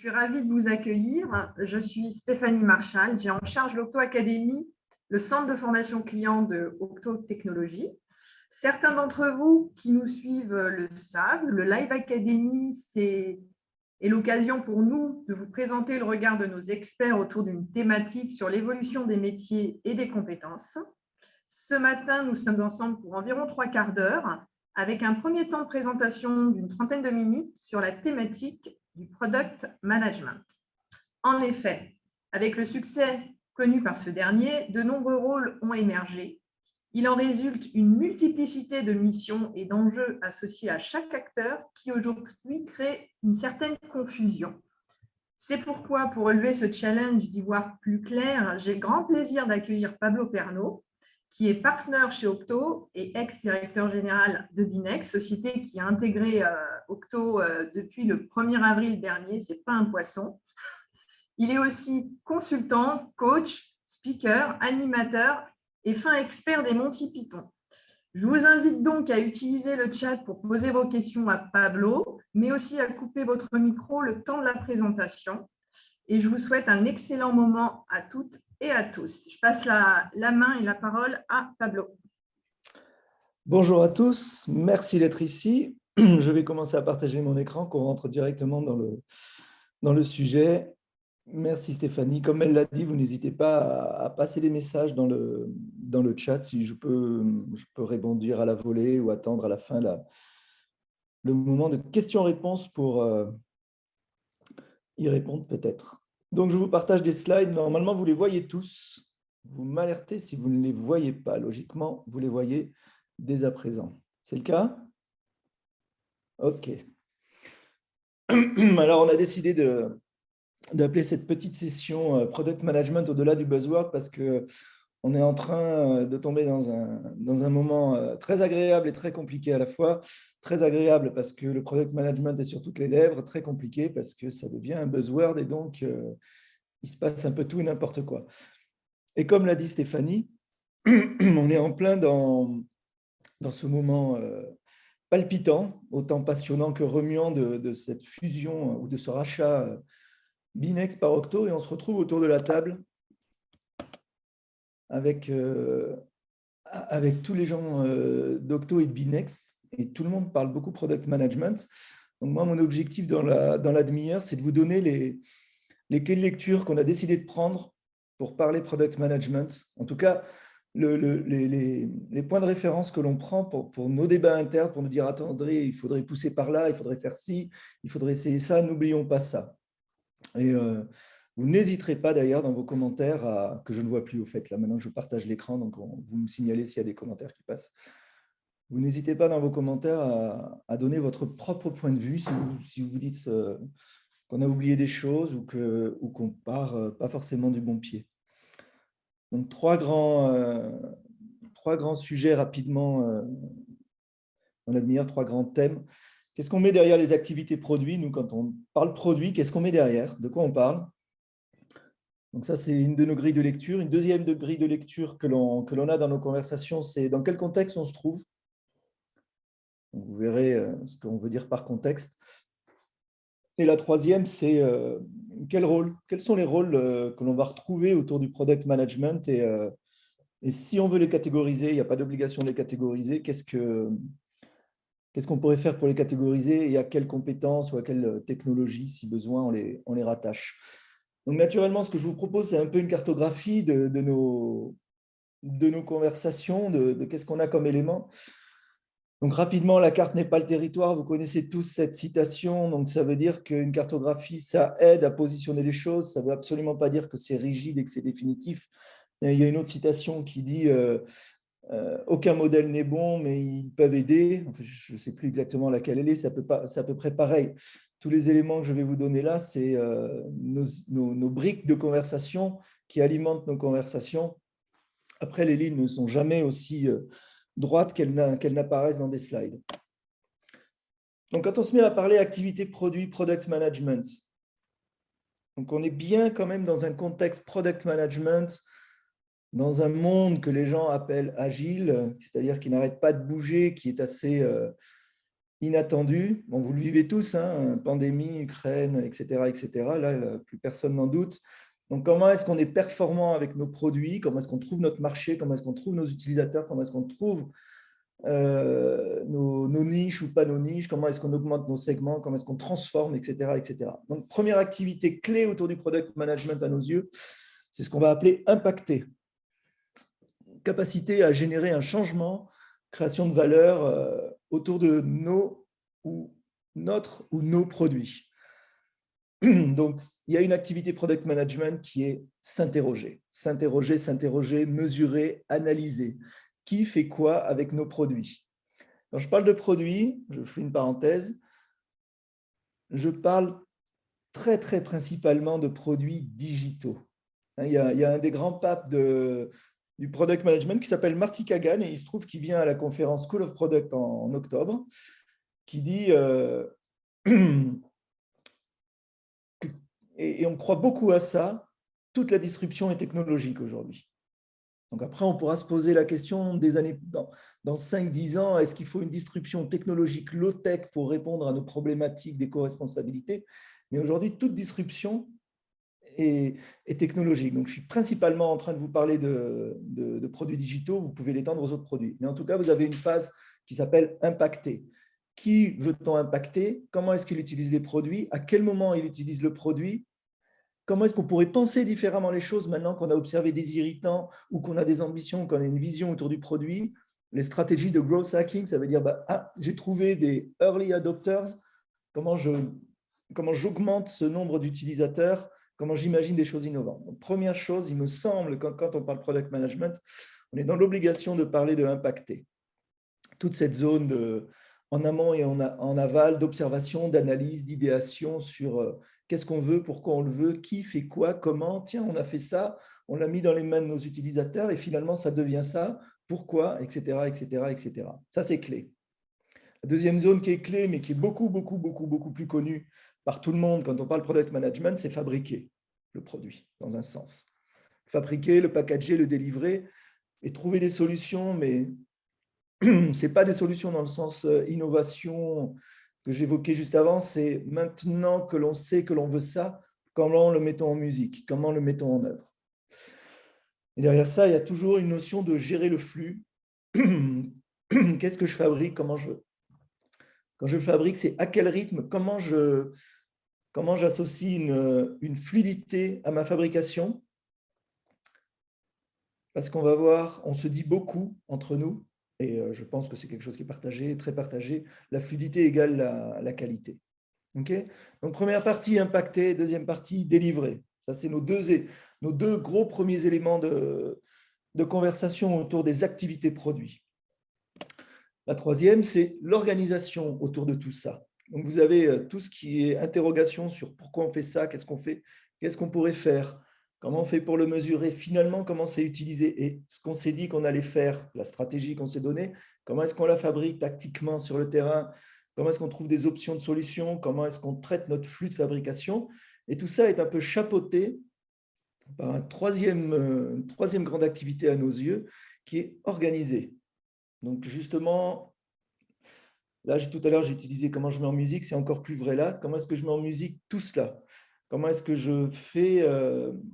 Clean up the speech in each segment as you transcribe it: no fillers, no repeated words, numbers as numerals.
suis ravie de vous accueillir. Je suis Stéphanie Marchal. J'ai en charge l'Octo Academy, le centre de formation client de Octo Technologies. Certains d'entre vous qui nous suivent le savent, le Live Academy, est l'occasion pour nous de vous présenter le regard de nos experts autour d'une thématique sur l'évolution des métiers et des compétences. Ce matin, nous sommes ensemble pour environ 3/4 d'heure, avec un premier temps de présentation d'une trentaine de minutes sur la thématique du product management. En effet, avec le succès connu par ce dernier, de nombreux rôles ont émergé. Il en résulte une multiplicité de missions et d'enjeux associés à chaque acteur qui aujourd'hui crée une certaine confusion. C'est pourquoi, pour relever ce challenge d'y voir plus clair, j'ai le grand plaisir d'accueillir Pablo Perno, qui est partenaire chez Octo et ex-directeur général de Binex, société qui a intégré Octo depuis le 1er avril dernier. Ce n'est pas un poisson. Il est aussi consultant, coach, speaker, animateur et fin expert des Monty Python. Je vous invite donc à utiliser le chat pour poser vos questions à Pablo, mais aussi à couper votre micro le temps de la présentation. Et je vous souhaite un excellent moment à toutes et à tous. Je passe la main et la parole à Pablo. Bonjour à tous, merci d'être ici. Je vais commencer à partager mon écran, qu'on rentre directement dans le sujet. Merci Stéphanie. Comme elle l'a dit, vous n'hésitez pas à passer les messages dans le chat si je peux répondre à la volée ou attendre à la fin le moment de questions-réponses pour y répondre peut-être. Donc, je vous partage des slides. Normalement, vous les voyez tous. Vous m'alertez si vous ne les voyez pas. Logiquement, vous les voyez dès à présent. C'est le cas? OK. Alors, on a décidé d'appeler cette petite session Product Management au-delà du buzzword parce qu'on est en train de tomber dans un moment très agréable et très compliqué à la fois. Très agréable parce que le Product Management est sur toutes les lèvres, très compliqué parce que ça devient un buzzword et donc il se passe un peu tout et n'importe quoi. Et comme l'a dit Stéphanie, on est en plein dans ce moment palpitant, autant passionnant que remuant de cette fusion ou de ce rachat Binex par Octo, et on se retrouve autour de la table avec tous les gens d'Octo et de Binex, et tout le monde parle beaucoup Product Management. Donc moi, mon objectif dans la demi-heure, c'est de vous donner les clés de lecture qu'on a décidé de prendre pour parler Product Management. En tout cas, les points de référence que l'on prend pour nos débats internes, pour nous dire, attendez, il faudrait pousser par là, il faudrait faire ci, il faudrait essayer ça, n'oublions pas ça. Et vous n'hésiterez pas d'ailleurs dans vos commentaires, que je ne vois plus au fait, là maintenant que je partage l'écran, donc vous me signalez s'il y a des commentaires qui passent. Vous n'hésitez pas dans vos commentaires à donner votre propre point de vue si vous dites qu'on a oublié des choses ou qu'on part pas forcément du bon pied. Donc, trois grands sujets rapidement dans la demi-heure, 3 grands thèmes. Qu'est-ce qu'on met derrière les activités produits? Nous, quand on parle produit, qu'est-ce qu'on met derrière? De quoi on parle? Donc ça, c'est une de nos grilles de lecture. Une deuxième grille de lecture que l'on a dans nos conversations, c'est dans quel contexte on se trouve. Donc, vous verrez ce qu'on veut dire par contexte. Et la troisième, c'est quel rôle? Quels sont les rôles que l'on va retrouver autour du product management et si on veut les catégoriser, il n'y a pas d'obligation de les catégoriser, qu'est-ce qu'on pourrait faire pour les catégoriser et à quelles compétences ou à quelles technologies, si besoin, on les rattache. Donc, naturellement, ce que je vous propose, c'est un peu une cartographie de nos conversations, de qu'est-ce qu'on a comme éléments. Donc, rapidement, la carte n'est pas le territoire. Vous connaissez tous cette citation. Donc, ça veut dire qu'une cartographie, ça aide à positionner les choses. Ça ne veut absolument pas dire que c'est rigide et que c'est définitif. Il y a une autre citation qui dit aucun modèle n'est bon, mais ils peuvent aider. Enfin, je ne sais plus exactement laquelle elle est. C'est à peu près pareil. Tous les éléments que je vais vous donner là, c'est nos briques de conversation qui alimentent nos conversations. Après, les lignes ne sont jamais aussi droites qu'elles n'apparaissent dans des slides. Donc, quand on se met à parler activité produit, product management, donc on est bien quand même dans un contexte product management, dans un monde que les gens appellent agile, c'est-à-dire qui n'arrête pas de bouger, qui est assez inattendu. Bon, vous le vivez tous, hein, pandémie, Ukraine, etc., etc. Là, plus personne n'en doute. Donc, comment est-ce qu'on est performant avec nos produits? Comment est-ce qu'on trouve notre marché? Comment est-ce qu'on trouve nos utilisateurs? Comment est-ce qu'on trouve nos niches ou pas nos niches? Comment est-ce qu'on augmente nos segments? Comment est-ce qu'on transforme, etc., etc. Donc, première activité clé autour du product management à nos yeux, c'est ce qu'on va appeler impacter. Capacité à générer un changement, création de valeur autour de notre ou nos produits. Donc, il y a une activité product management qui est s'interroger, mesurer, analyser. Qui fait quoi avec nos produits? Quand je parle de produits, je fais une parenthèse, je parle très, très principalement de produits digitaux. Il y a un des grands papes du product management qui s'appelle Marty Kagan, et il se trouve qu'il vient à la conférence School of Product en octobre, qui dit et on croit beaucoup à ça, toute la disruption est technologique aujourd'hui. Donc après, on pourra se poser la question des années, dans 5-10 ans, est-ce qu'il faut une disruption technologique low-tech pour répondre à nos problématiques d'éco-responsabilité? Mais aujourd'hui, toute disruption est technologique. Donc, je suis principalement en train de vous parler de produits digitaux. Vous pouvez l'étendre aux autres produits. Mais en tout cas, vous avez une phase qui s'appelle impacter. Qui veut-on impacter? Comment est-ce qu'il utilise les produits? À quel moment il utilise le produit? Comment est-ce qu'on pourrait penser différemment les choses maintenant qu'on a observé des irritants ou qu'on a des ambitions, qu'on a une vision autour du produit? Les stratégies de growth hacking, ça veut dire j'ai trouvé des early adopters. Comment j'augmente ce nombre d'utilisateurs? Comment j'imagine des choses innovantes? Donc, première chose, il me semble, quand on parle product management, on est dans l'obligation de parler de impacter. Toute cette zone en amont et en aval d'observation, d'analyse, d'idéation sur qu'est-ce qu'on veut, pourquoi on le veut, qui fait quoi, comment. Tiens, on a fait ça, on l'a mis dans les mains de nos utilisateurs et finalement, ça devient ça. Pourquoi, etc., etc., etc. Ça, c'est clé. La deuxième zone qui est clé, mais qui est beaucoup, beaucoup, beaucoup, beaucoup plus connue par tout le monde quand on parle product management, c'est fabriquer le produit, dans un sens. Fabriquer, le packager, le délivrer et trouver des solutions, mais ce n'est pas des solutions dans le sens innovation que j'évoquais juste avant, c'est maintenant que l'on sait que l'on veut ça, comment le mettons en musique, comment le mettons en œuvre. Et derrière ça, il y a toujours une notion de gérer le flux. Qu'est-ce que je fabrique, comment je veux. Quand je fabrique, c'est à quel rythme, comment j'associe une fluidité à ma fabrication. Parce qu'on va voir, on se dit beaucoup entre nous, et je pense que c'est quelque chose qui est partagé, très partagé, la fluidité égale la qualité. Okay. Donc, première partie, impacter, deuxième partie, délivrer. Ça, c'est nos deux gros premiers éléments de conversation autour des activités produits. La troisième, c'est l'organisation autour de tout ça. Donc, vous avez tout ce qui est interrogation sur pourquoi on fait ça, qu'est-ce qu'on fait, qu'est-ce qu'on pourrait faire, comment on fait pour le mesurer, finalement, comment c'est utilisé et ce qu'on s'est dit qu'on allait faire, la stratégie qu'on s'est donnée, comment est-ce qu'on la fabrique tactiquement sur le terrain, comment est-ce qu'on trouve des options de solutions, comment est-ce qu'on traite notre flux de fabrication. Et tout ça est un peu chapeauté par une troisième grande activité à nos yeux qui est organisée. Donc, justement, là, tout à l'heure, j'ai utilisé comment je mets en musique, c'est encore plus vrai là. Comment est-ce que je mets en musique tout cela? Comment est-ce que je fais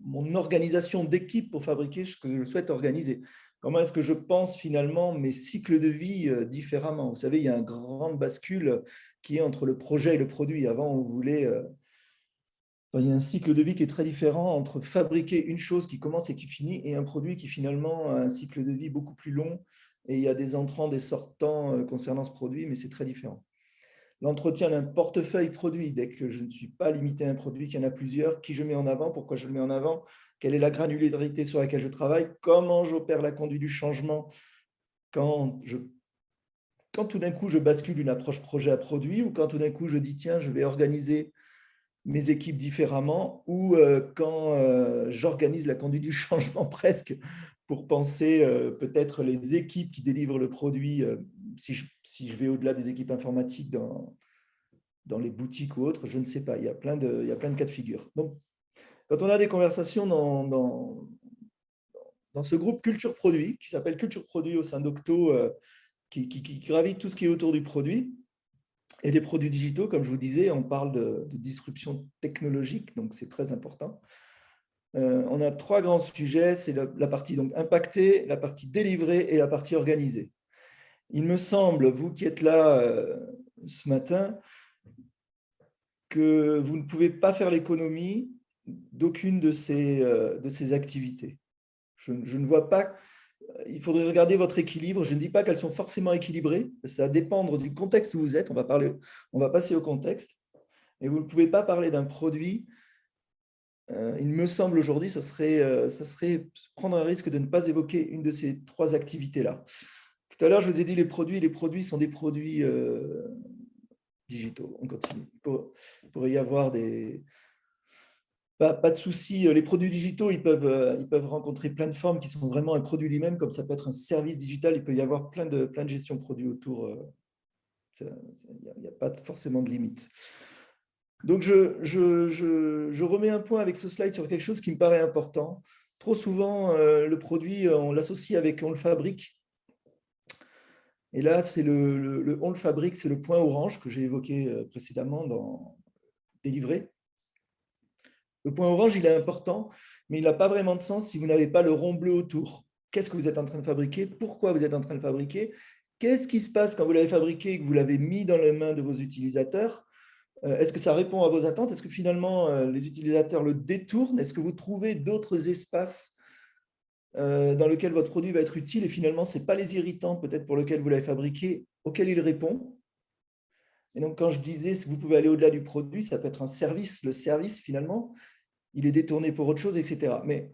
mon organisation d'équipe pour fabriquer ce que je souhaite organiser? Comment est-ce que je pense finalement mes cycles de vie différemment? Vous savez, il y a une grande bascule qui est entre le projet et le produit. Avant, on voulait… il y a un cycle de vie qui est très différent entre fabriquer une chose qui commence et qui finit et un produit qui finalement a un cycle de vie beaucoup plus long. Et il y a des entrants, des sortants concernant ce produit, mais c'est très différent. L'entretien d'un portefeuille produit, dès que je ne suis pas limité à un produit, qu'il y en a plusieurs, qui je mets en avant, pourquoi je le mets en avant, quelle est la granularité sur laquelle je travaille, comment j'opère la conduite du changement quand tout d'un coup je bascule d'une approche projet à produit ou quand tout d'un coup je dis tiens, je vais organiser mes équipes différemment ou quand j'organise la conduite du changement presque pour penser peut-être les équipes qui délivrent le produit, si je vais au-delà des équipes informatiques dans les boutiques ou autres, je ne sais pas, il y a plein de cas de figure. Donc, quand on a des conversations dans ce groupe Culture Produit, qui s'appelle Culture Produit au sein d'Octo, qui gravite tout ce qui est autour du produit, Et les produits digitaux, comme je vous disais, on parle de disruption technologique, donc c'est très important. On a 3 grands sujets, c'est la partie donc impactée, la partie délivrée et la partie organisée. Il me semble, vous qui êtes là ce matin, que vous ne pouvez pas faire l'économie d'aucune de ces activités. Je ne vois pas, il faudrait regarder votre équilibre. Je ne dis pas qu'elles sont forcément équilibrées, ça va dépendre du contexte où vous êtes. On va passer au contexte. Et vous ne pouvez pas parler d'un produit. Il me semble aujourd'hui, ça serait prendre un risque de ne pas évoquer une de ces 3 activités-là. Tout à l'heure, je vous ai dit les produits sont des produits digitaux. On continue. Il pourrait y avoir pas de souci. Les produits digitaux, ils peuvent rencontrer plein de formes qui sont vraiment un produit lui-même, comme ça peut être un service digital. Il peut y avoir plein de gestion de produits autour. Il n'y a pas forcément de limite. Donc, je remets un point avec ce slide sur quelque chose qui me paraît important. Trop souvent, le produit, on l'associe avec on le fabrique. Et là, c'est on le fabrique, c'est le point orange que j'ai évoqué précédemment dans Délivrer. Le point orange, il est important, mais il n'a pas vraiment de sens si vous n'avez pas le rond bleu autour. Qu'est-ce que vous êtes en train de fabriquer? Pourquoi vous êtes en train de fabriquer? Qu'est-ce qui se passe quand vous l'avez fabriqué et que vous l'avez mis dans les mains de vos utilisateurs? Est-ce que ça répond à vos attentes? Est-ce que finalement, les utilisateurs le détournent? Est-ce que vous trouvez d'autres espaces dans lesquels votre produit va être utile et finalement, ce n'est pas les irritants peut-être pour lesquels vous l'avez fabriqué auxquels il répond? Et donc, quand je disais que vous pouvez aller au-delà du produit, ça peut être un service. Le service, finalement, il est détourné pour autre chose, etc. Mais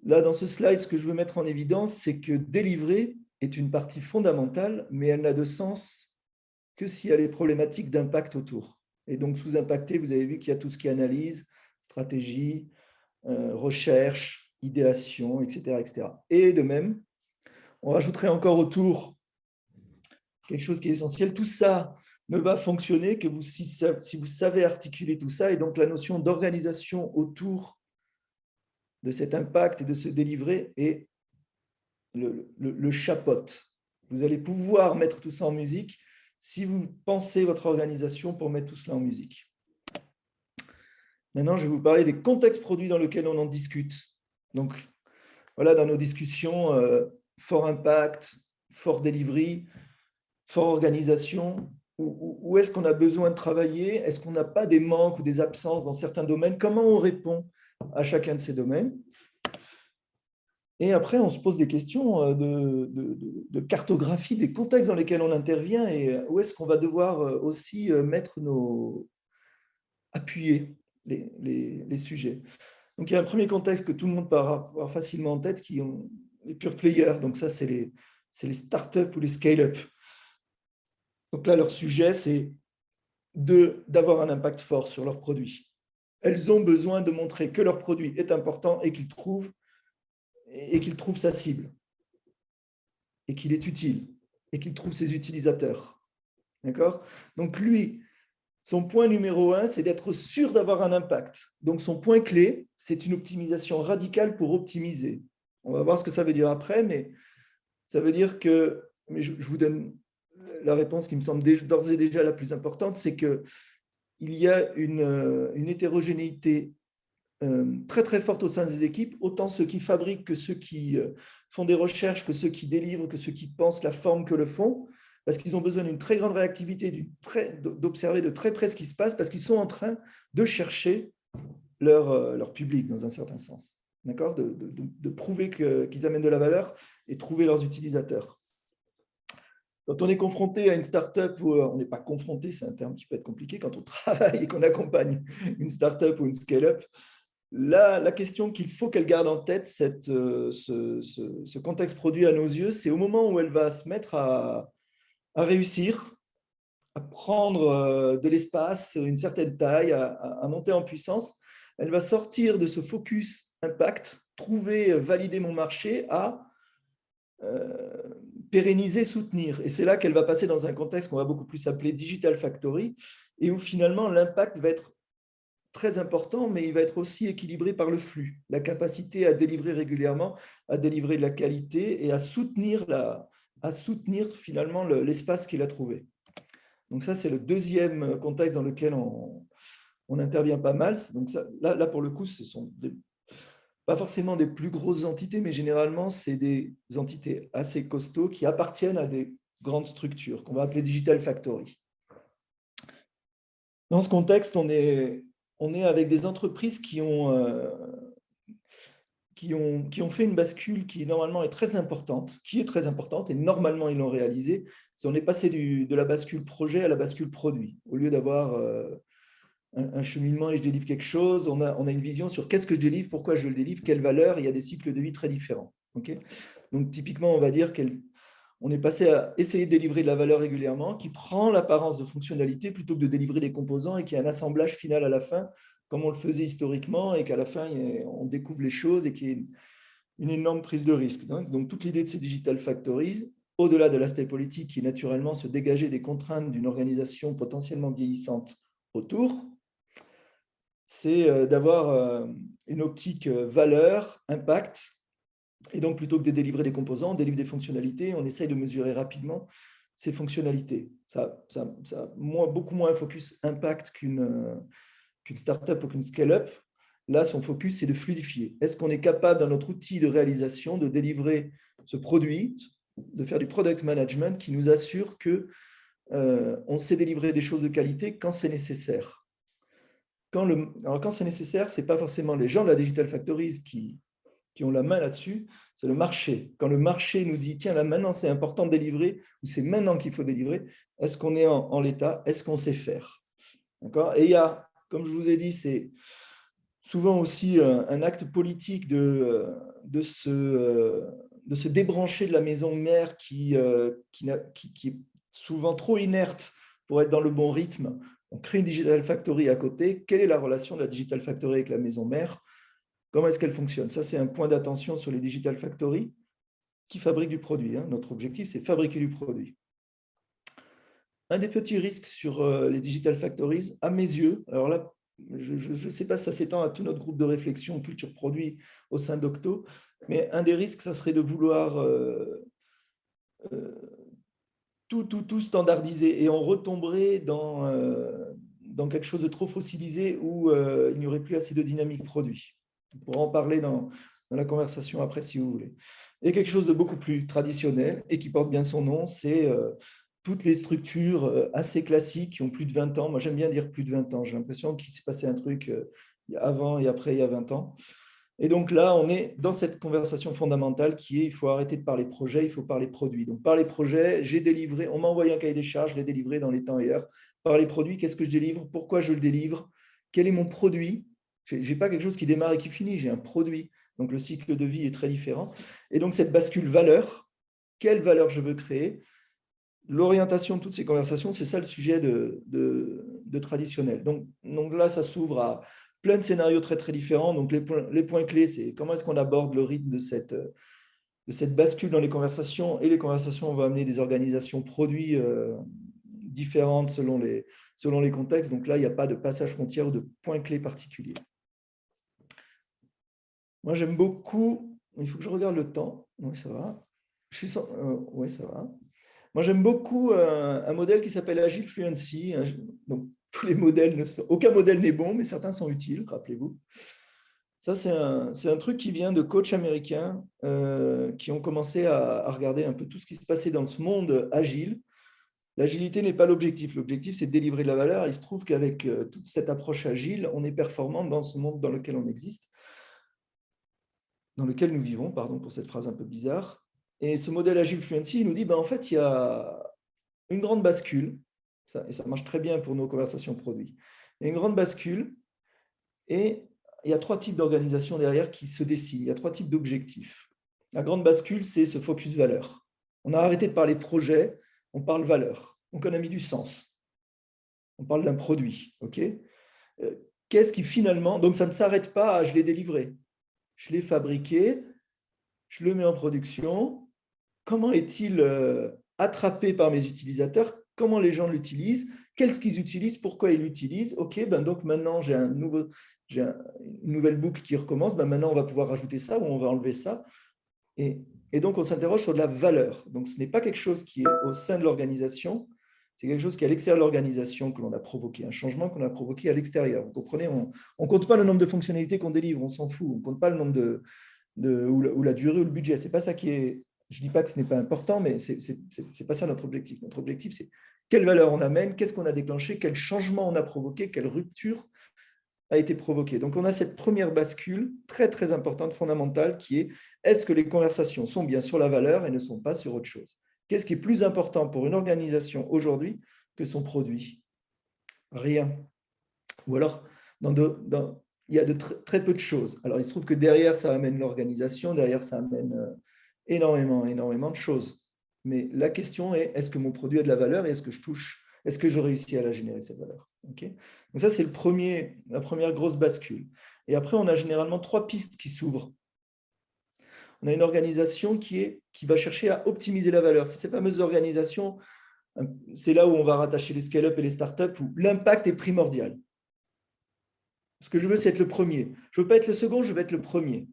là, dans ce slide, ce que je veux mettre en évidence, c'est que délivrer est une partie fondamentale, mais elle n'a de sens que si elle est problématique d'impact autour. Et donc, sous impacté, vous avez vu qu'il y a tout ce qui est analyse, stratégie, recherche, idéation, etc., etc. Et de même, on rajouterait encore autour quelque chose qui est essentiel. Tout ça ne va fonctionner que si vous savez articuler tout ça. Et donc, la notion d'organisation autour de cet impact et de se délivrer est le chapeaute. Vous allez pouvoir mettre tout ça en musique si vous pensez votre organisation pour mettre tout cela en musique. Maintenant, je vais vous parler des contextes produits dans lesquels on en discute. Donc, voilà, dans nos discussions, fort impact, fort delivery, fort organisation, où est-ce qu'on a besoin de travailler? Est-ce qu'on n'a pas des manques ou des absences dans certains domaines? Comment on répond à chacun de ces domaines? Et après, on se pose des questions de cartographie des contextes dans lesquels on intervient et où est-ce qu'on va devoir aussi appuyer les sujets. Donc, il y a un premier contexte que tout le monde peut avoir facilement en tête, qui sont les pure players. Donc, ça, c'est les startups ou les scale-up. Donc là, leur sujet, c'est d'avoir un impact fort sur leurs produits. Elles ont besoin de montrer que leur produit est important et qu'ils trouvent sa cible, et qu'il est utile, et qu'il trouve ses utilisateurs. D'accord? Donc lui, son point numéro 1, c'est d'être sûr d'avoir un impact. Donc son point clé, c'est une optimisation radicale pour optimiser. On va voir ce que ça veut dire après, mais ça veut dire que, mais je vous donne la réponse qui me semble d'ores et déjà la plus importante, c'est qu'il y a une hétérogénéité très très forte au sein des équipes, autant ceux qui fabriquent que ceux qui font des recherches, que ceux qui délivrent, que ceux qui pensent la forme que le font, parce qu'ils ont besoin d'une très grande réactivité, d'observer de très près ce qui se passe, parce qu'ils sont en train de chercher leur public dans un certain sens, d'accord, de prouver qu'ils amènent de la valeur et trouver leurs utilisateurs. Quand on est confronté à une startup, ou on n'est pas confronté, c'est un terme qui peut être compliqué, quand on travaille et qu'on accompagne une startup ou une scale-up, la question qu'il faut qu'elle garde en tête, ce contexte produit à nos yeux, c'est au moment où elle va se mettre à réussir, à prendre de l'espace, une certaine taille, à monter en puissance, elle va sortir de ce focus impact, valider mon marché, à pérenniser, soutenir. Et c'est là qu'elle va passer dans un contexte qu'on va beaucoup plus appeler Digital Factory, et où finalement l'impact va être très important, mais il va être aussi équilibré par le flux, la capacité à délivrer régulièrement, à délivrer de la qualité et à soutenir finalement l'espace qu'il a trouvé. Donc ça, c'est le deuxième contexte dans lequel on intervient pas mal. Donc ça, là, pour le coup, ce sont pas forcément des plus grosses entités, mais généralement, c'est des entités assez costauds qui appartiennent à des grandes structures qu'on va appeler Digital Factory. Dans ce contexte, on est avec des entreprises qui ont fait une bascule qui normalement est très importante, et normalement ils l'ont réalisée. On est passé de la bascule projet à la bascule produit. Au lieu d'avoir un cheminement et je délivre quelque chose, on a une vision sur qu'est-ce que je délivre, pourquoi je le délivre, quelle valeur. Il y a des cycles de vie très différents. Okay, donc typiquement, on va dire qu'on est passé à essayer de délivrer de la valeur régulièrement qui prend l'apparence de fonctionnalité plutôt que de délivrer des composants et qui a un assemblage final à la fin, comme on le faisait historiquement, et qu'à la fin, on découvre les choses et qu'il y ait une énorme prise de risque. Donc, toute l'idée de ces Digital Factories, au-delà de l'aspect politique qui est naturellement se dégager des contraintes d'une organisation potentiellement vieillissante autour, c'est d'avoir une optique valeur, impact. Et donc, plutôt que de délivrer des composants, on délivre des fonctionnalités, on essaye de mesurer rapidement ces fonctionnalités. Ça a beaucoup moins un focus impact qu'une startup ou qu'une scale-up. Là, son focus, c'est de fluidifier. Est-ce qu'on est capable, dans notre outil de réalisation, de délivrer ce produit, de faire du product management qui nous assure qu'on sait délivrer des choses de qualité quand c'est nécessaire. Quand c'est nécessaire, ce n'est pas forcément les gens de la Digital Factories qui ont la main là-dessus, c'est le marché. Quand le marché nous dit, tiens, là maintenant c'est important de délivrer, ou c'est maintenant qu'il faut délivrer, est-ce qu'on est en l'état, est-ce qu'on sait faire? D'accord? Et il y a, comme je vous ai dit, c'est souvent aussi un acte politique de se débrancher de la maison mère qui est souvent trop inerte pour être dans le bon rythme. On crée une Digital Factory à côté. Quelle est la relation de la Digital Factory avec la maison mère? Comment est-ce qu'elle fonctionne? Ça, c'est un point d'attention sur les Digital Factory qui fabriquent du produit. Notre objectif, c'est fabriquer du produit. Un des petits risques sur les Digital Factories, à mes yeux, alors là, je ne sais pas si ça s'étend à tout notre groupe de réflexion culture produit au sein d'Octo, mais un des risques, ça serait de vouloir tout standardiser et on retomberait dans quelque chose de trop fossilisé où il n'y aurait plus assez de dynamique produit. On pourra en parler dans la conversation après si vous voulez. Et quelque chose de beaucoup plus traditionnel et qui porte bien son nom, c'est toutes les structures assez classiques qui ont plus de 20 ans. Moi, j'aime bien dire plus de 20 ans. J'ai l'impression qu'il s'est passé un truc avant et après, il y a 20 ans. Et donc là, on est dans cette conversation fondamentale qui est il faut arrêter de parler projet, il faut parler produit. Donc, par les projets, j'ai délivré, on m'a envoyé un cahier des charges, je l'ai délivré dans les temps et heures. Par les produits, qu'est-ce que je délivre? Pourquoi je le délivre? Quel est mon produit? Je n'ai pas quelque chose qui démarre et qui finit, j'ai un produit. Donc, le cycle de vie est très différent. Et donc, cette bascule valeur, quelle valeur je veux créer? L'orientation de toutes ces conversations, c'est ça le sujet de traditionnel. Donc là, ça s'ouvre à plein de scénarios très, très différents. Donc, les points clés, c'est comment est-ce qu'on aborde le rythme de cette bascule dans les conversations. Et les conversations vont amener des organisations produits différentes selon les contextes. Donc là, il n'y a pas de passage frontière ou de point clé particulier. Moi, j'aime beaucoup… Il faut que je regarde le temps. Oui, ça va. Oui, ça va. Moi, j'aime beaucoup un modèle qui s'appelle Agile Fluency. Donc, tous les modèles aucun modèle n'est bon, mais certains sont utiles, rappelez-vous. Ça, c'est un truc qui vient de coachs américains qui ont commencé à regarder un peu tout ce qui se passait dans ce monde agile. L'agilité n'est pas l'objectif. L'objectif, c'est de délivrer de la valeur. Il se trouve qu'avec toute cette approche agile, on est performant dans ce monde dans lequel on existe, dans lequel nous vivons, pardon pour cette phrase un peu bizarre. Et ce modèle Agile Fluency, il nous dit, en fait, il y a une grande bascule, et ça marche très bien pour nos conversations produits. Il y a une grande bascule, et il y a 3 types d'organisations derrière qui se dessinent. Il y a 3 types d'objectifs. La grande bascule, c'est ce focus valeur. On a arrêté de parler projet, on parle valeur. Donc, on a mis du sens. On parle d'un produit. Okay, qu'est-ce qui finalement… Donc, ça ne s'arrête pas à « je l'ai délivré ». Je l'ai fabriqué, je le mets en production. Comment est-il attrapé par mes utilisateurs? Comment les gens l'utilisent? Qu'est-ce qu'ils utilisent? Pourquoi ils l'utilisent? OK, donc maintenant, j'ai une nouvelle boucle qui recommence. Maintenant, on va pouvoir rajouter ça ou on va enlever ça. Et donc, on s'interroge sur de la valeur. Donc, ce n'est pas quelque chose qui est au sein de l'organisation, C'est quelque chose qui est à l'extérieur de l'organisation que l'on a provoqué, un changement qu'on a provoqué à l'extérieur. Vous comprenez, on ne compte pas le nombre de fonctionnalités qu'on délivre, on s'en fout. On ne compte pas le nombre ou la durée ou le budget. C'est pas ça qui est… Je ne dis pas que ce n'est pas important, mais ce n'est pas ça notre objectif. Notre objectif, c'est quelle valeur on amène, qu'est-ce qu'on a déclenché, quel changement on a provoqué, quelle rupture a été provoquée. Donc, on a cette première bascule très, très importante, fondamentale, qui est est-ce que les conversations sont bien sur la valeur et ne sont pas sur autre chose? Qu'est-ce qui est plus important pour une organisation aujourd'hui que son produit? Rien. Ou alors, il y a de très peu de choses. Alors, il se trouve que derrière, ça amène l'organisation, derrière, ça amène énormément de choses. Mais la question est, est-ce que mon produit a de la valeur et est-ce que je réussis à la générer, cette valeur? Okay. Donc ça, c'est la première grosse bascule. Et après, on a généralement 3 pistes qui s'ouvrent. On a une organisation qui va chercher à optimiser la valeur. C'est ces fameuses organisations, c'est là où on va rattacher les scale-up et les startups, où l'impact est primordial. Ce que je veux, c'est être le premier. Je ne veux pas être le second, je veux être le premier.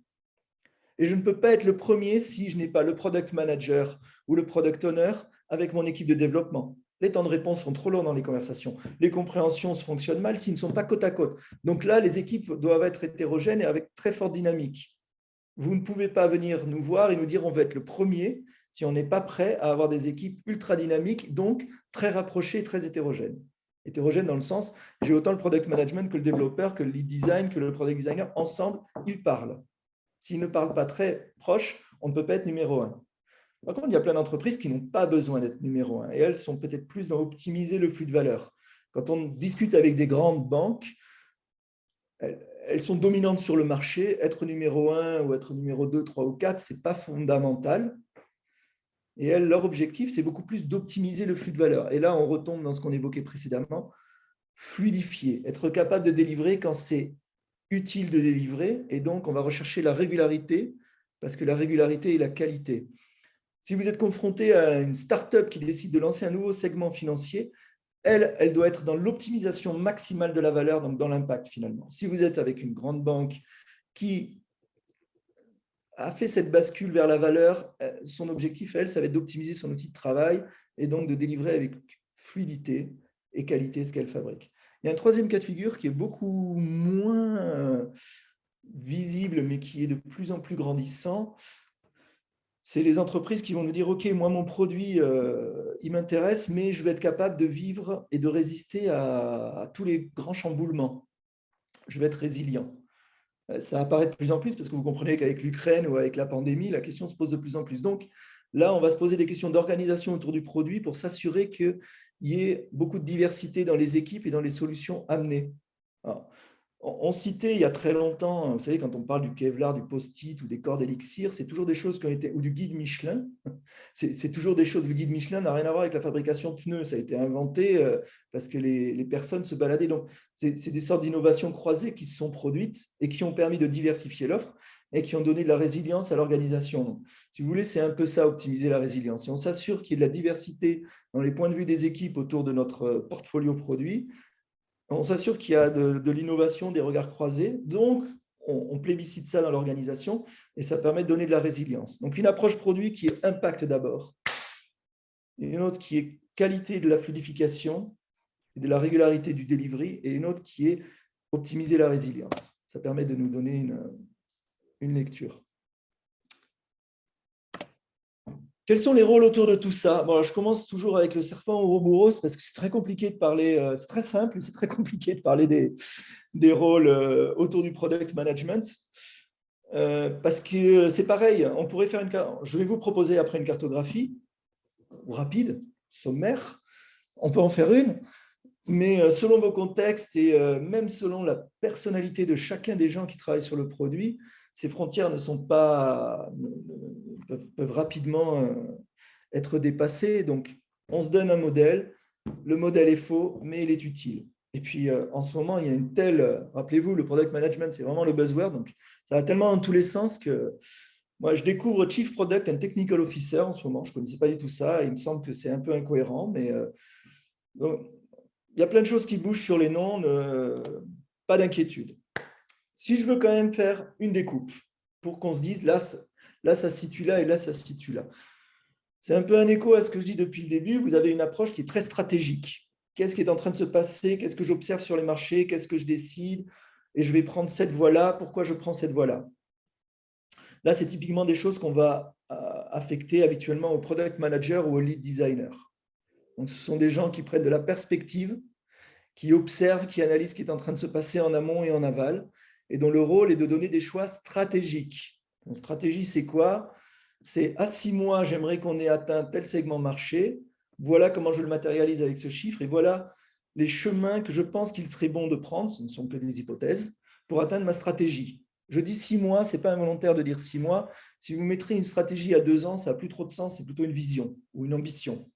Et je ne peux pas être le premier si je n'ai pas le product manager ou le product owner avec mon équipe de développement. Les temps de réponse sont trop longs dans les conversations. Les compréhensions se fonctionnent mal s'ils ne sont pas côte à côte. Donc là, les équipes doivent être hétérogènes et avec très forte dynamique. Vous ne pouvez pas venir nous voir et nous dire on veut être le premier si on n'est pas prêt à avoir des équipes ultra dynamiques, donc très rapprochées et très hétérogènes. Hétérogènes dans le sens, j'ai autant le product management que le développeur, que le lead design, que le product designer. Ensemble, ils parlent. S'ils ne parlent pas très proches, on ne peut pas être numéro 1. Par contre, il y a plein d'entreprises qui n'ont pas besoin d'être numéro 1 et elles sont peut-être plus dans optimiser le flux de valeur. Quand on discute avec des grandes banques, elles sont dominantes sur le marché. Être numéro 1 ou être numéro 2, 3 ou 4, ce n'est pas fondamental. Et elles, leur objectif, c'est beaucoup plus d'optimiser le flux de valeur. Et là, on retombe dans ce qu'on évoquait précédemment, fluidifier, être capable de délivrer quand c'est utile de délivrer. Et donc, on va rechercher la régularité, parce que la régularité est la qualité. Si vous êtes confronté à une start-up qui décide de lancer un nouveau segment financier, elle doit être dans l'optimisation maximale de la valeur, donc dans l'impact finalement. Si vous êtes avec une grande banque qui a fait cette bascule vers la valeur, son objectif, ça va être d'optimiser son outil de travail et donc de délivrer avec fluidité et qualité ce qu'elle fabrique. Il y a un troisième cas de figure qui est beaucoup moins visible, mais qui est de plus en plus grandissant. C'est les entreprises qui vont nous dire « Ok, moi, mon produit, il m'intéresse, mais je vais être capable de vivre et de résister à tous les grands chamboulements. Je vais être résilient. » Ça apparaît de plus en plus parce que vous comprenez qu'avec l'Ukraine ou avec la pandémie, la question se pose de plus en plus. Donc là, on va se poser des questions d'organisation autour du produit pour s'assurer qu'il y ait beaucoup de diversité dans les équipes et dans les solutions amenées. Alors, on citait il y a très longtemps, vous savez, quand on parle du Kevlar, du post-it ou des cordes Elixir, c'est toujours des choses qui ont été, ou du guide Michelin, c'est toujours des choses. Le guide Michelin n'a rien à voir avec la fabrication de pneus, ça a été inventé parce que les personnes se baladaient. Donc, c'est des sortes d'innovations croisées qui se sont produites et qui ont permis de diversifier l'offre et qui ont donné de la résilience à l'organisation. Si vous voulez, c'est un peu ça, optimiser la résilience. Si on s'assure qu'il y ait de la diversité dans les points de vue des équipes autour de notre portfolio produit, on s'assure qu'il y a de l'innovation, des regards croisés. Donc, on plébiscite ça dans l'organisation et ça permet de donner de la résilience. Donc, une approche produit qui est impact d'abord, et une autre qui est qualité de la fluidification et de la régularité du delivery, et une autre qui est optimiser la résilience. Ça permet de nous donner une lecture. Quels sont les rôles autour de tout ça? Bon, alors, je commence toujours avec le serpent au Ouroboros parce que c'est très compliqué de parler, c'est très simple, c'est très compliqué de parler des rôles autour du product management. Parce que c'est pareil, on pourrait faire je vais vous proposer après une cartographie rapide, sommaire, on peut en faire une, mais selon vos contextes et même selon la personnalité de chacun des gens qui travaillent sur le produit, ces frontières peuvent rapidement être dépassées. Donc, on se donne un modèle, le modèle est faux, mais il est utile. Et puis, en ce moment, il y a une telle… Rappelez-vous, le product management, c'est vraiment le buzzword. Donc, ça va tellement dans tous les sens que moi, je découvre Chief Product and Technical Officer en ce moment. Je ne connaissais pas du tout ça. Il me semble que c'est un peu incohérent, mais donc, il y a plein de choses qui bougent sur les noms. Pas d'inquiétude. Si je veux quand même faire une découpe pour qu'on se dise là, ça se situe là et là, ça se situe là. C'est un peu un écho à ce que je dis depuis le début. Vous avez une approche qui est très stratégique. Qu'est-ce qui est en train de se passer? Qu'est-ce que j'observe sur les marchés? Qu'est-ce que je décide? Et je vais prendre cette voie-là. Pourquoi je prends cette voie-là? Là, c'est typiquement des choses qu'on va affecter habituellement au product manager ou au lead designer. Donc, ce sont des gens qui prennent de la perspective, qui observent, qui analysent ce qui est en train de se passer en amont et en aval, et dont le rôle est de donner des choix stratégiques. Une stratégie, c'est quoi? C'est à 6 mois, j'aimerais qu'on ait atteint tel segment marché. Voilà comment je le matérialise avec ce chiffre, et voilà les chemins que je pense qu'il serait bon de prendre, ce ne sont que des hypothèses, pour atteindre ma stratégie. Je dis 6 mois, ce n'est pas involontaire de dire 6 mois. Si vous mettrez une stratégie à 2 ans, ça n'a plus trop de sens, c'est plutôt une vision ou une ambition.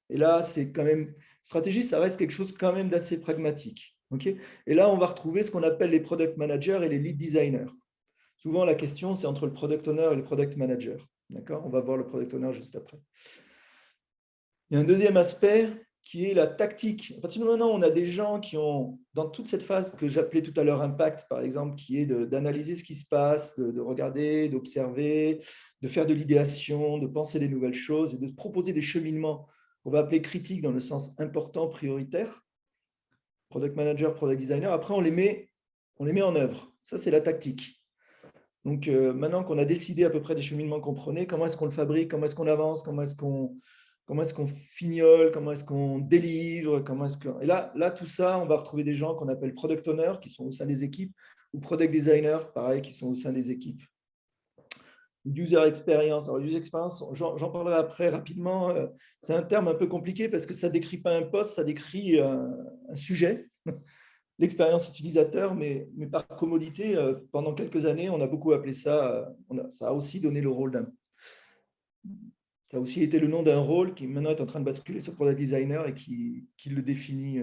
Et là, c'est quand même, stratégie, ça reste quelque chose quand même d'assez pragmatique. Okay, et là, on va retrouver ce qu'on appelle les product managers et les lead designers. Souvent, la question, c'est entre le product owner et le product manager. D'accord? On va voir le product owner juste après. Il y a un deuxième aspect qui est la tactique. À partir de maintenant, on a des gens qui ont, dans toute cette phase que j'appelais tout à l'heure impact, par exemple, qui est d'analyser ce qui se passe, de regarder, d'observer, de faire de l'idéation, de penser des nouvelles choses et de proposer des cheminements qu'on va appeler critiques dans le sens important, prioritaire. Product manager, product designer. Après, on les met en œuvre. Ça, c'est la tactique. Donc, maintenant qu'on a décidé à peu près des cheminements qu'on prenait, comment est-ce qu'on le fabrique, comment est-ce qu'on avance, comment est-ce qu'on fignole, comment est-ce qu'on délivre, Et là, tout ça, on va retrouver des gens qu'on appelle product owners, qui sont au sein des équipes, ou product designers, pareil, qui sont au sein des équipes. User experience. Alors, user experience, j'en parlerai après rapidement. C'est un terme un peu compliqué parce que ça ne décrit pas un poste, ça décrit un sujet, l'expérience utilisateur, mais par commodité, pendant quelques années, on a beaucoup appelé ça, ça a aussi donné le rôle d'un. Ça a aussi été le nom d'un rôle qui maintenant est en train de basculer sur product designer et qui le définit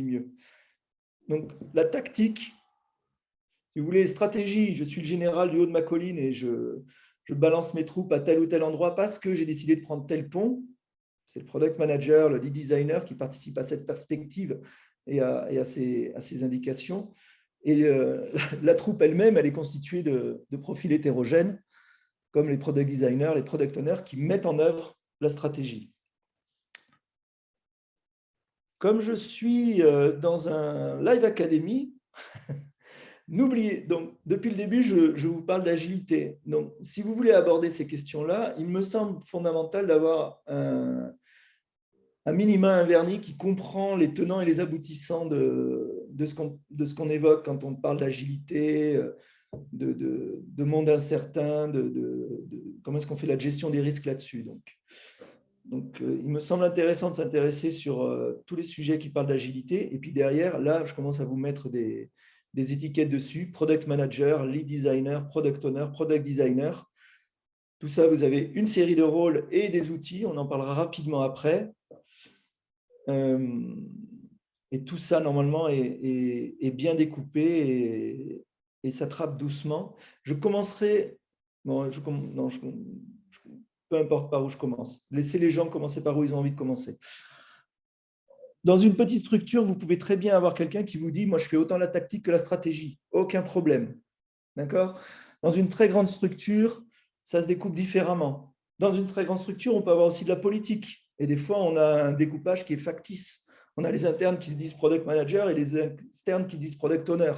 mieux. Donc, la tactique, si vous voulez, stratégie, je suis le général du haut de ma colline et je balance mes troupes à tel ou tel endroit parce que j'ai décidé de prendre tel pont. C'est le product manager, le lead designer qui participe à cette perspective et à ces indications. Et la troupe elle-même, elle est constituée de profils hétérogènes, comme les product designers, les product owners, qui mettent en œuvre la stratégie. Comme je suis dans un live academy, n'oubliez, donc depuis le début, je vous parle d'agilité. Donc, si vous voulez aborder ces questions-là, il me semble fondamental d'avoir un minima, un vernis qui comprend les tenants et les aboutissants de ce qu'on évoque quand on parle d'agilité, de monde incertain, comment est-ce qu'on fait la gestion des risques là-dessus. Donc, il me semble intéressant de s'intéresser sur tous les sujets qui parlent d'agilité. Et puis derrière, là, je commence à vous mettre des étiquettes dessus, product manager, lead designer, product owner, product designer. Tout ça, vous avez une série de rôles et des outils. On en parlera rapidement après. Et tout ça, normalement, est bien découpé et s'attrape doucement. Je commencerai... Bon, peu importe par où je commence. Laissez les gens commencer par où ils ont envie de commencer. Dans une petite structure, vous pouvez très bien avoir quelqu'un qui vous dit « Moi, je fais autant la tactique que la stratégie. Aucun problème. » D'accord ? Dans une très grande structure, ça se découpe différemment. Dans une très grande structure, on peut avoir aussi de la politique. Et des fois, on a un découpage qui est factice. On a les internes qui se disent product manager et les externes qui disent product owner.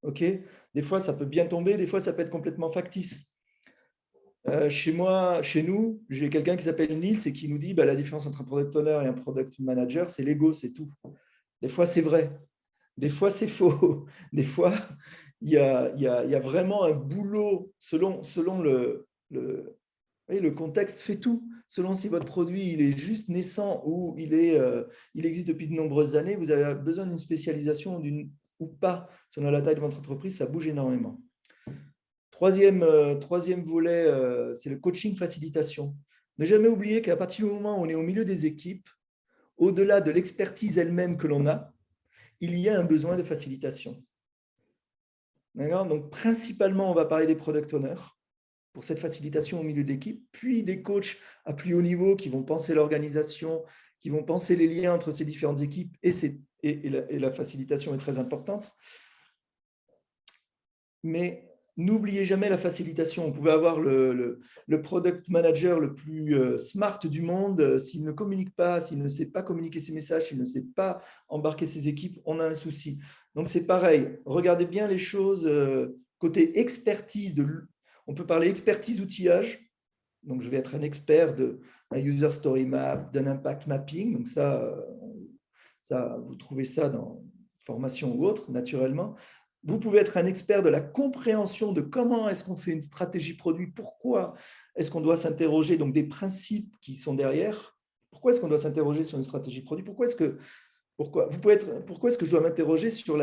Okay ? Des fois, ça peut bien tomber, des fois, ça peut être complètement factice. Chez nous, j'ai quelqu'un qui s'appelle Nils et qui nous dit la différence entre un product owner et un product manager, c'est l'ego, c'est tout. Des fois, c'est vrai. Des fois, c'est faux. Des fois, il y a vraiment un boulot selon le contexte fait tout. Selon si votre produit il est juste naissant ou il existe depuis de nombreuses années, vous avez besoin d'une spécialisation ou pas. Selon la taille de votre entreprise, ça bouge énormément. Troisième volet, c'est le coaching facilitation. Ne jamais oublier qu'à partir du moment où on est au milieu des équipes, au-delà de l'expertise elle-même que l'on a, il y a un besoin de facilitation. D'accord ? Donc, principalement, on va parler des product owners pour cette facilitation au milieu de l'équipe, puis des coachs à plus haut niveau qui vont penser l'organisation, qui vont penser les liens entre ces différentes équipes et la facilitation est très importante. Mais n'oubliez jamais la facilitation. Vous pouvez avoir le product manager le plus smart du monde. S'il ne communique pas, s'il ne sait pas communiquer ses messages, s'il ne sait pas embarquer ses équipes, on a un souci. Donc, c'est pareil. Regardez bien les choses côté expertise. On peut parler expertise outillage. Donc, je vais être un expert d'un user story map, d'un impact mapping. Donc, ça, vous trouvez ça dans formation ou autre, naturellement. Vous pouvez être un expert de la compréhension de comment est-ce qu'on fait une stratégie produit, pourquoi est-ce qu'on doit s'interroger, donc des principes qui sont derrière. Pourquoi est-ce qu'on doit s'interroger sur une stratégie produit? Pourquoi est-ce que je dois m'interroger sur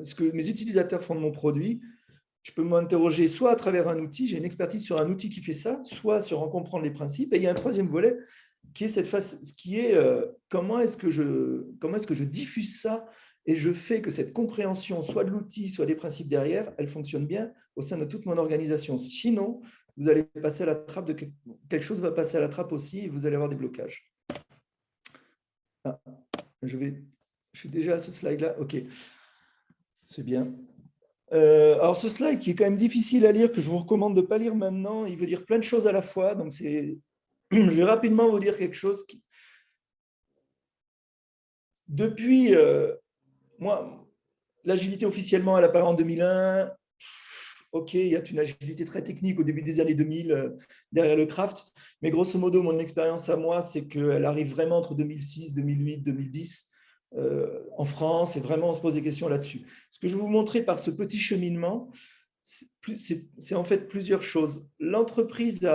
ce que mes utilisateurs font de mon produit? Je peux m'interroger soit à travers un outil, j'ai une expertise sur un outil qui fait ça, soit sur en comprendre les principes. Et il y a un troisième volet qui est comment est-ce que je diffuse ça et je fais que cette compréhension, soit de l'outil, soit des principes derrière, elle fonctionne bien au sein de toute mon organisation. Sinon, vous allez passer à la trappe quelque chose va passer à la trappe aussi et vous allez avoir des blocages. Ah, je suis déjà à ce slide-là. OK, c'est bien. Alors, ce slide qui est quand même difficile à lire, que je vous recommande de ne pas lire maintenant, il veut dire plein de choses à la fois. Donc, je vais rapidement vous dire quelque chose. Depuis, moi, l'agilité officiellement, elle apparaît en 2001. OK, il y a une agilité très technique au début des années 2000 derrière le craft. Mais grosso modo, mon expérience à moi, c'est qu'elle arrive vraiment entre 2006, 2008, 2010 en France. Et vraiment, on se pose des questions là-dessus. Ce que je vais vous montrer par ce petit cheminement, c'est en fait plusieurs choses. L'entreprise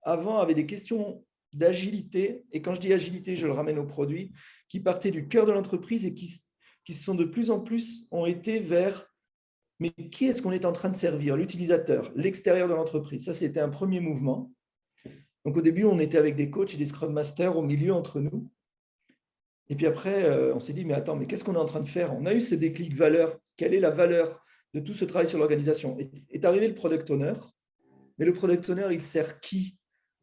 avant avait des questions d'agilité. Et quand je dis agilité, je le ramène au produit, qui partaient du cœur de l'entreprise et qui sont de plus en plus ont été vers mais qui est-ce qu'on est en train de servir? L'utilisateur, l'extérieur de l'entreprise. Ça, c'était un premier mouvement. Donc, au début, on était avec des coachs et des scrum masters au milieu entre nous. Et puis après, on s'est dit, mais attends, mais qu'est-ce qu'on est en train de faire? On a eu ce déclic valeur. Quelle est la valeur de tout ce travail sur l'organisation? Est arrivé le product owner. Mais le product owner, il sert qui?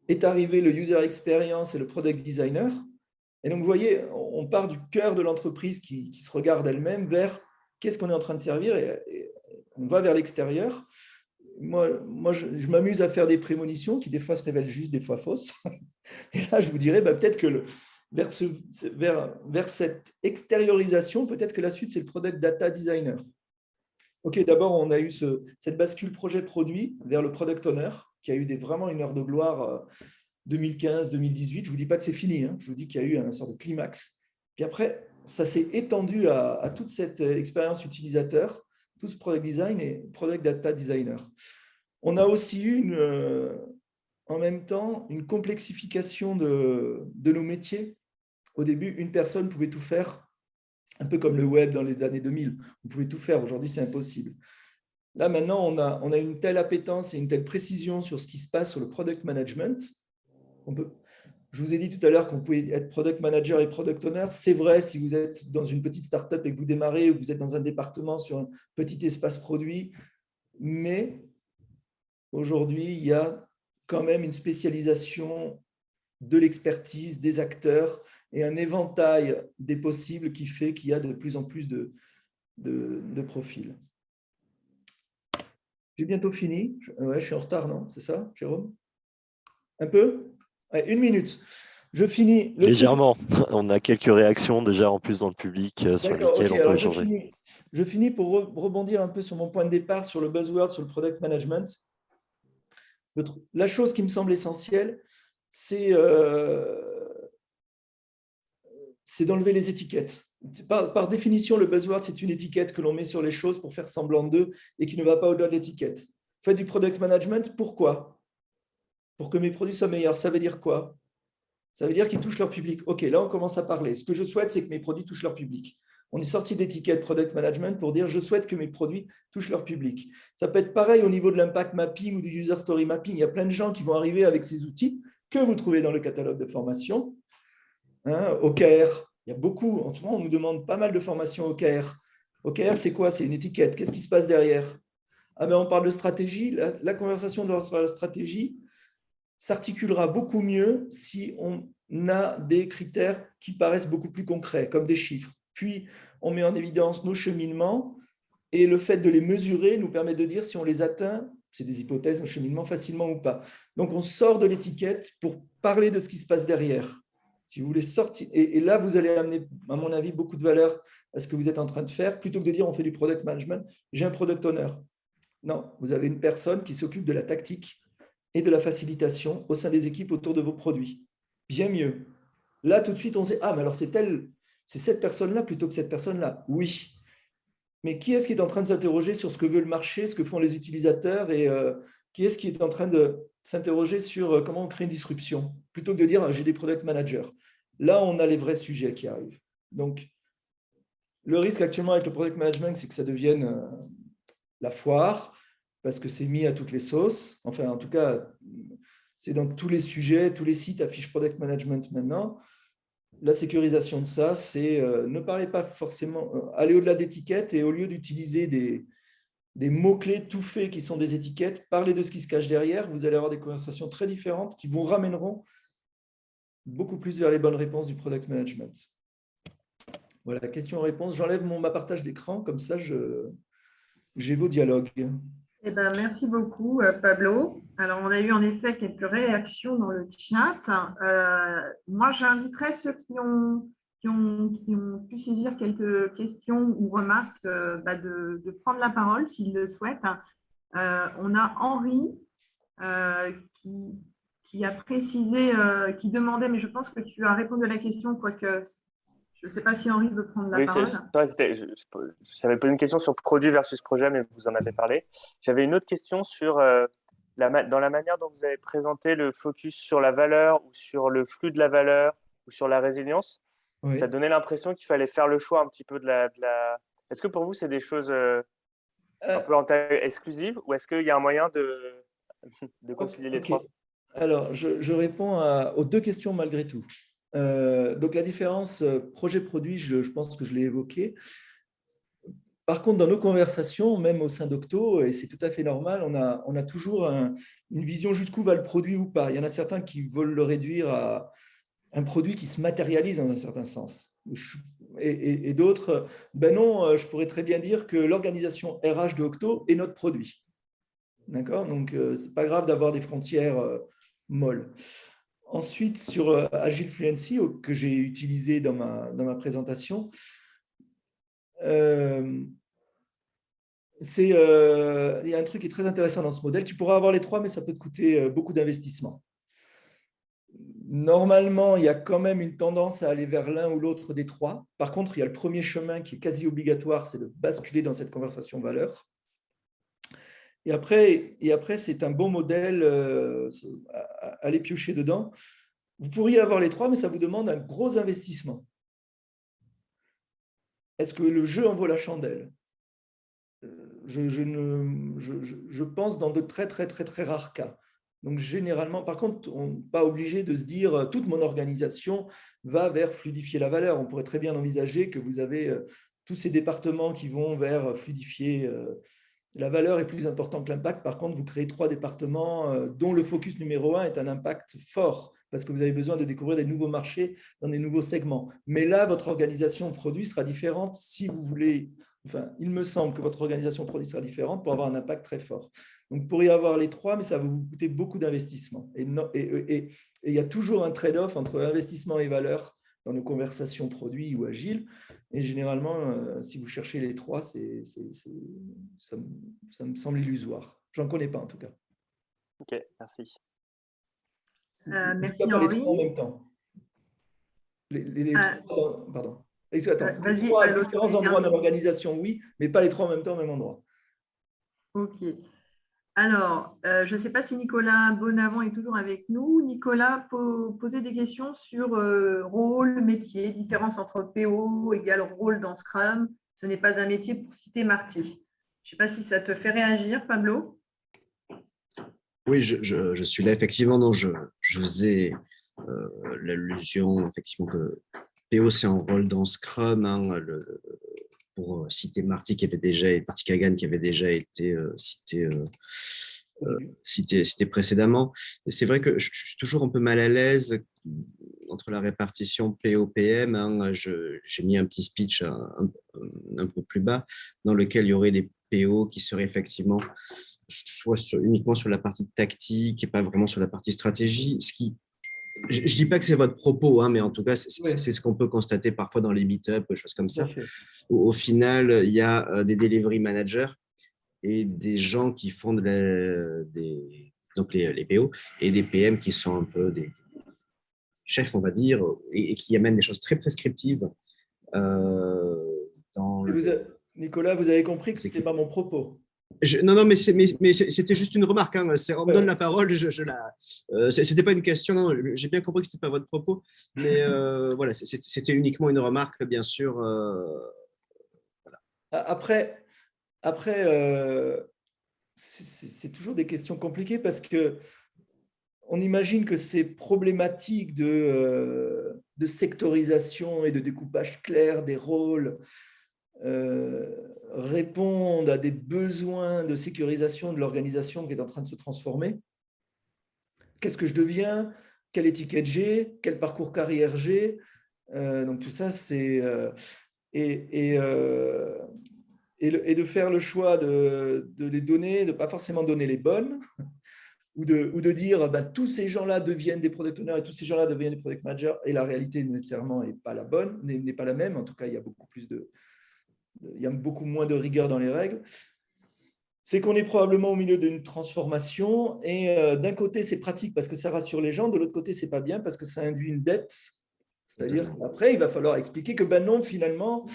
Est arrivé le user experience et le product designer. Et donc, vous voyez, on part du cœur de l'entreprise qui se regarde elle-même vers qu'est-ce qu'on est en train de servir et on va vers l'extérieur. Moi je m'amuse à faire des prémonitions qui, des fois, se révèlent justes, des fois fausses. Et là, je vous dirais, peut-être que vers cette extériorisation, peut-être que la suite, c'est le product data designer. OK, d'abord, on a eu cette bascule projet-produit vers le product owner, qui a eu vraiment une heure de gloire 2015-2018. Je ne vous dis pas que c'est fini, hein. Je vous dis qu'il y a eu un sorte de climax. Puis après, ça s'est étendu à toute cette expérience utilisateur, tout ce product design et product data designer. On a aussi eu en même temps une complexification de nos métiers. Au début, une personne pouvait tout faire, un peu comme le web dans les années 2000. On pouvait tout faire. Aujourd'hui, c'est impossible. Là, maintenant, on a une telle appétence et une telle précision sur ce qui se passe sur le product management. Je vous ai dit tout à l'heure qu'on pouvait être product manager et product owner. C'est vrai si vous êtes dans une petite startup et que vous démarrez ou que vous êtes dans un département sur un petit espace produit. Mais aujourd'hui, il y a quand même une spécialisation de l'expertise, des acteurs et un éventail des possibles qui fait qu'il y a de plus en plus de profils. J'ai bientôt fini. Ouais, je suis en retard, non? C'est ça, Jérôme? Un peu? Ouais, 1 minute. Je finis. Légèrement. On a quelques réactions déjà en plus dans le public sur lesquelles on peut échanger. Je finis pour rebondir un peu sur mon point de départ, sur le buzzword, sur le product management. La chose qui me semble essentielle, c'est d'enlever les étiquettes. Par définition, le buzzword, c'est une étiquette que l'on met sur les choses pour faire semblant d'eux et qui ne va pas au-delà de l'étiquette. Faites du product management, pourquoi? Pour que mes produits soient meilleurs. Ça veut dire quoi? Ça veut dire qu'ils touchent leur public. OK, là, on commence à parler. Ce que je souhaite, c'est que mes produits touchent leur public. On est sorti d'étiquette product management pour dire je souhaite que mes produits touchent leur public. Ça peut être pareil au niveau de l'impact mapping ou du user story mapping. Il y a plein de gens qui vont arriver avec ces outils que vous trouvez dans le catalogue de formation. OKR, il y a beaucoup. En ce moment, on nous demande pas mal de formations OKR. OKR, c'est quoi? C'est une étiquette. Qu'est-ce qui se passe derrière? On parle de stratégie. La conversation de la stratégie s'articulera beaucoup mieux si on a des critères qui paraissent beaucoup plus concrets, comme des chiffres. Puis, on met en évidence nos cheminements Et le fait de les mesurer nous permet de dire si on les atteint, c'est des hypothèses, un cheminement facilement ou pas. Donc, on sort de l'étiquette pour parler de ce qui se passe derrière. Si vous voulez sortir, et là, vous allez amener, à mon avis, beaucoup de valeur à ce que vous êtes en train de faire, plutôt que de dire on fait du product management, j'ai un product owner. Non, vous avez une personne qui s'occupe de la tactique et de la facilitation au sein des équipes autour de vos produits. Bien mieux. Là, tout de suite, on sait, ah, mais alors c'est cette personne-là plutôt que cette personne-là. Oui. Mais qui est-ce qui est en train de s'interroger sur ce que veut le marché, ce que font les utilisateurs et qui est-ce qui est en train de s'interroger sur comment on crée une disruption plutôt que de dire j'ai des product managers. Là, on a les vrais sujets qui arrivent. Donc, le risque actuellement avec le product management, c'est que ça devienne la foire parce que c'est mis à toutes les sauces. Enfin, en tout cas, c'est dans tous les sujets, tous les sites affichent product management maintenant. La sécurisation de ça, c'est ne parlez pas forcément, aller au-delà d'étiquettes et au lieu d'utiliser des mots-clés tout faits qui sont des étiquettes, parlez de ce qui se cache derrière, vous allez avoir des conversations très différentes qui vous ramèneront beaucoup plus vers les bonnes réponses du product management. Voilà, question-réponse. J'enlève ma partage d'écran, comme ça j'ai vos dialogues. Eh ben, merci beaucoup, Pablo. Alors, on a eu en effet quelques réactions dans le chat. Moi, j'inviterais ceux qui ont pu saisir quelques questions ou remarques de prendre la parole s'ils le souhaitent. On a Henri qui a précisé, qui demandait, mais je pense que tu as répondu à la question, quoique je ne sais pas si Henri veut prendre la parole. J'avais posé une question sur produit versus projet, mais vous en avez parlé. J'avais une autre question sur dans la manière dont vous avez présenté le focus sur la valeur ou sur le flux de la valeur ou sur la résilience. Oui. Ça donnait l'impression qu'il fallait faire le choix un petit peu de la... Est-ce que pour vous, c'est des choses un peu exclusives ou est-ce qu'il y a un moyen de concilier les trois? Alors, je réponds aux deux questions malgré tout. Donc, la différence projet-produit, je pense que je l'ai évoqué. Par contre, dans nos conversations, même au sein d'Octo, et c'est tout à fait normal, on a toujours une vision jusqu'où va le produit ou pas. Il y en a certains qui veulent le réduire à un produit qui se matérialise dans un certain sens. Et d'autres, ben non, je pourrais très bien dire que l'organisation RH de Octo est notre produit. D'accord? Donc, ce n'est pas grave d'avoir des frontières molles. Ensuite, sur Agile Fluency, que j'ai utilisé dans ma présentation, il y a un truc qui est très intéressant dans ce modèle. Tu pourras avoir les trois, mais ça peut te coûter beaucoup d'investissement. Normalement, il y a quand même une tendance à aller vers l'un ou l'autre des trois. Par contre, il y a le premier chemin qui est quasi obligatoire, c'est de basculer dans cette conversation valeur. Et après c'est un bon modèle à aller piocher dedans. Vous pourriez avoir les trois, mais ça vous demande un gros investissement. Est-ce que le jeu en vaut la chandelle? Je pense dans de très, très, très, très rares cas. Donc, généralement, par contre, on n'est pas obligé de se dire toute mon organisation va vers fluidifier la valeur. On pourrait très bien envisager que vous avez tous ces départements qui vont vers fluidifier la valeur est plus importante que l'impact. Par contre, vous créez trois départements dont le focus numéro 1 est un impact fort parce que vous avez besoin de découvrir des nouveaux marchés dans des nouveaux segments. Mais là, votre organisation produit sera différente si vous voulez… Enfin, il me semble que votre organisation produit sera différente pour avoir un impact très fort. Donc, vous pourriez avoir les trois, mais ça va vous coûter beaucoup d'investissement. Et il y a toujours un trade-off entre investissement et valeur dans nos conversations produits ou agiles. Et généralement, si vous cherchez les trois, ça me semble illusoire. Je n'en connais pas en tout cas. Ok, merci. Merci Henri. Les trois en même temps. Les trois, pardon. Attends, les trois à différents endroits de l'organisation, oui, mais pas les trois en même temps au même endroit. Ok. Alors, je ne sais pas si Nicolas Bonavent est toujours avec nous. Nicolas posait des questions sur rôle, métier, différence entre PO égale rôle dans Scrum. Ce n'est pas un métier pour citer Marty. Je ne sais pas si ça te fait réagir, Pablo. Oui, je suis là. Effectivement, non, je faisais l'allusion effectivement que PO, c'est un rôle dans Scrum. Hein, pour citer Marty Kagan qui avait déjà été cité précédemment. C'est vrai que je suis toujours un peu mal à l'aise entre la répartition PO-PM, hein, j'ai mis un petit speech un peu plus bas, dans lequel il y aurait des PO qui seraient effectivement soit uniquement sur la partie tactique et pas vraiment sur la partie stratégie. Je ne dis pas que c'est votre propos, hein, mais en tout cas, c'est ce qu'on peut constater parfois dans les meet-up, choses comme ça. Au final, il y a des delivery managers et des gens qui font donc les PO et des PM qui sont un peu des chefs, on va dire, et qui amènent des choses très prescriptives. Nicolas, vous avez compris que ce n'était pas mon propos. Non, mais c'était juste une remarque. Hein. On me donne la parole. C'était pas une question. Non, j'ai bien compris que c'était pas votre propos. Mais voilà, c'était uniquement une remarque, bien sûr. Voilà. Après c'est toujours des questions compliquées parce que on imagine que ces problématiques de sectorisation et de découpage clair des rôles répondent à des besoins de sécurisation de l'organisation qui est en train de se transformer. Qu'est-ce que je deviens? Quelle étiquette j'ai? Quel parcours carrière j'ai? Donc tout ça, c'est… et de faire le choix de les donner, de ne pas forcément donner les bonnes, ou de dire tous ces gens-là deviennent des product owners et tous ces gens-là deviennent des product managers, et la réalité nécessairement n'est pas la bonne, n'est pas la même. En tout cas, il y a beaucoup moins de rigueur dans les règles. C'est qu'on est probablement au milieu d'une transformation, et d'un côté, c'est pratique parce que ça rassure les gens, de l'autre côté, c'est pas bien parce que ça induit une dette. C'est-à-dire qu'après, il va falloir expliquer que non, finalement,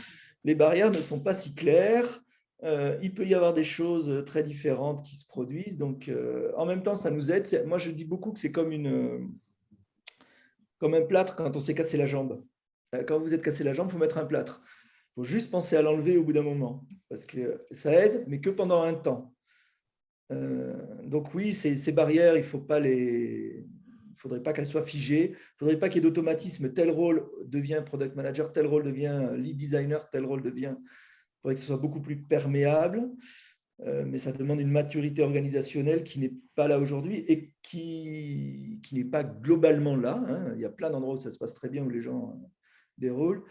les barrières ne sont pas si claires. Il peut y avoir des choses très différentes qui se produisent. Donc, en même temps, ça nous aide. Moi, je dis beaucoup que c'est comme un plâtre quand on s'est cassé la jambe. Quand vous êtes cassé la jambe, il faut mettre un plâtre. Il faut juste penser à l'enlever au bout d'un moment, parce que ça aide, mais que pendant un temps. Donc oui, ces barrières, il ne faudrait pas qu'elles soient figées. Il ne faudrait pas qu'il y ait d'automatisme. Tel rôle devient product manager, tel rôle devient lead designer, tel rôle devient… Il faudrait que ce soit beaucoup plus perméable, mais ça demande une maturité organisationnelle qui n'est pas là aujourd'hui et qui n'est pas globalement là. Hein. Il y a plein d'endroits où ça se passe très bien, où les gens déroulent.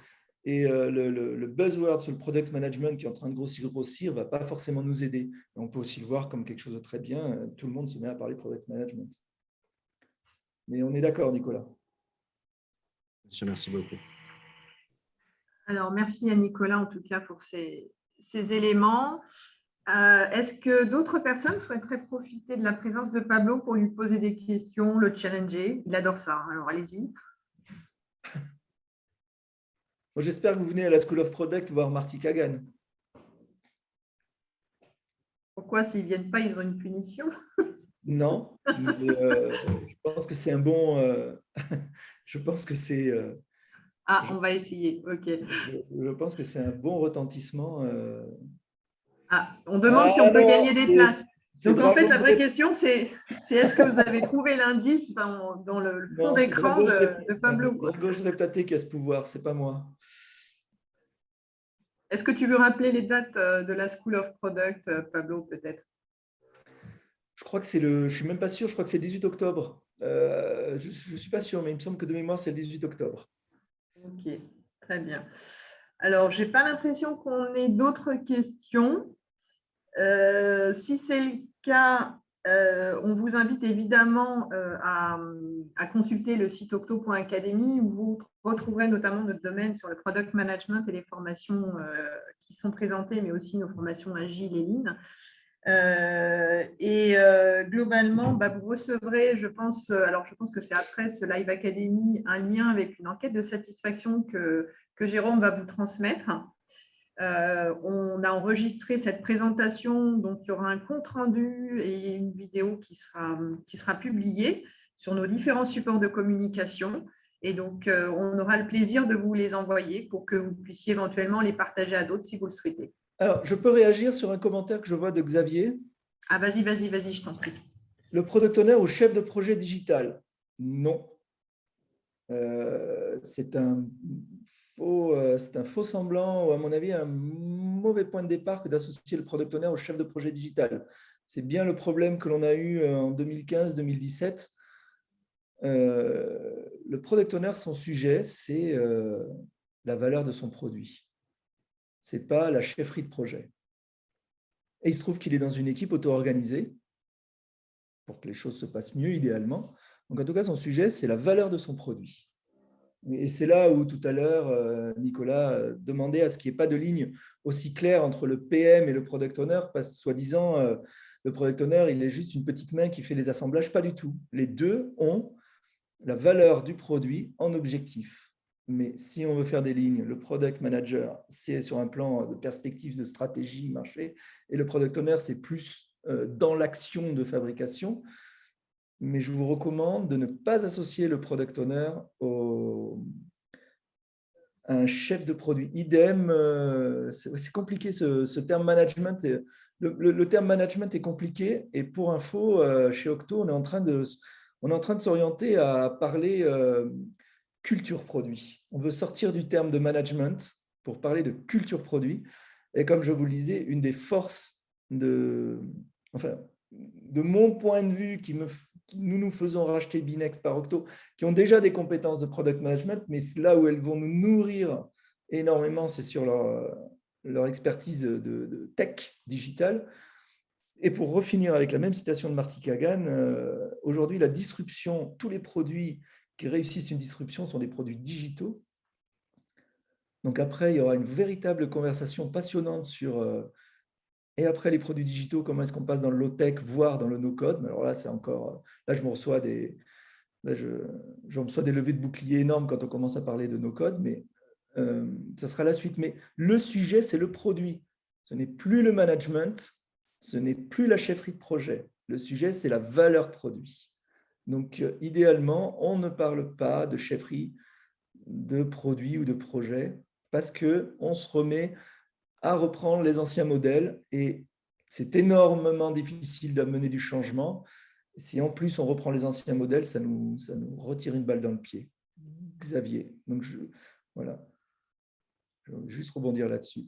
Et le buzzword sur le product management qui est en train de grossir ne va pas forcément nous aider. On peut aussi le voir comme quelque chose de très bien. Tout le monde se met à parler product management. Mais on est d'accord, Nicolas. Merci beaucoup. Alors, merci à Nicolas, en tout cas, pour ces éléments. Est-ce que d'autres personnes souhaiteraient profiter de la présence de Pablo pour lui poser des questions, le challenger? Il adore ça, alors allez-y. J'espère que vous venez à la School of Product voir Marty Kagan. Pourquoi, s'ils ne viennent pas, ils ont une punition? Non, mais je pense que c'est un bon… je pense que c'est… on va essayer, ok. Je pense que c'est un bon retentissement. On demande si on peut gagner des places. Donc, en fait, la vraie question, c'est est-ce que vous avez trouvé l'indice dans le fond d'écran de Pablo? C'est Dragos Reptate qui a ce pouvoir, ce n'est pas moi. Est-ce que tu veux rappeler les dates de la School of Product, Pablo, peut-être? Je crois que c'est je ne suis même pas sûr, je crois que c'est le 18 octobre. Je ne suis pas sûr, mais il me semble que de mémoire, c'est le 18 octobre. Ok, très bien. Alors, je n'ai pas l'impression qu'on ait d'autres questions. Si c'est le cas, on vous invite évidemment à consulter le site octo.academy où vous retrouverez notamment notre domaine sur le product management et les formations qui sont présentées, mais aussi nos formations agiles et lean. Globalement, vous recevrez, je pense que c'est après ce Live Academy, un lien avec une enquête de satisfaction que Jérôme va vous transmettre. On a enregistré cette présentation, donc il y aura un compte rendu et une vidéo qui sera publiée sur nos différents supports de communication. Et donc, on aura le plaisir de vous les envoyer pour que vous puissiez éventuellement les partager à d'autres si vous le souhaitez. Alors, je peux réagir sur un commentaire que je vois de Xavier. Vas-y, je t'en prie. Le product owner ou chef de projet digital? Non. C'est un faux semblant, ou à mon avis, un mauvais point de départ que d'associer le product owner au chef de projet digital. C'est bien le problème que l'on a eu en 2015-2017. le product owner, son sujet, c'est la valeur de son produit. Ce n'est pas la chefferie de projet. Et il se trouve qu'il est dans une équipe auto-organisée pour que les choses se passent mieux, idéalement. Donc, en tout cas, son sujet, c'est la valeur de son produit. Et c'est là où, tout à l'heure, Nicolas demandait à ce qu'il n'y ait pas de ligne aussi claire entre le PM et le product owner, parce que, soi-disant, le product owner, il est juste une petite main qui fait les assemblages. Pas du tout. Les deux ont la valeur du produit en objectif. Mais si on veut faire des lignes, le product manager, c'est sur un plan de perspective, de stratégie, marché, et le product owner, c'est plus dans l'action de fabrication. Mais je vous recommande de ne pas associer le product owner à un chef de produit. Idem, c'est compliqué ce terme management. Le terme management est compliqué, et pour info, chez Octo, on est en train de s'orienter à parler culture produit. On veut sortir du terme de management pour parler de culture produit. Et comme je vous le disais, une des forces de mon point de vue, nous faisons racheter Binex par Octo, qui ont déjà des compétences de product management, mais là où elles vont nous nourrir énormément, c'est sur leur expertise de tech digital. Et pour refinir avec la même citation de Marty Kagan, aujourd'hui, la disruption, tous les produits qui réussissent une disruption sont des produits digitaux. Donc après, il y aura une véritable conversation passionnante sur et après les produits digitaux, comment est-ce qu'on passe dans le low-tech, voire dans le no-code. Alors là, c'est encore là, je reçois des levées de boucliers énormes quand on commence à parler de no-code, mais ça sera la suite. Mais le sujet, c'est le produit. Ce n'est plus le management, ce n'est plus la chefferie de projet. Le sujet, c'est la valeur produit. Donc, idéalement, on ne parle pas de chefferie de produit ou de projet parce qu'on se remet à reprendre les anciens modèles et c'est énormément difficile d'amener du changement. Si en plus on reprend les anciens modèles, ça nous retire une balle dans le pied. Xavier. Donc, voilà. Je vais juste rebondir là-dessus.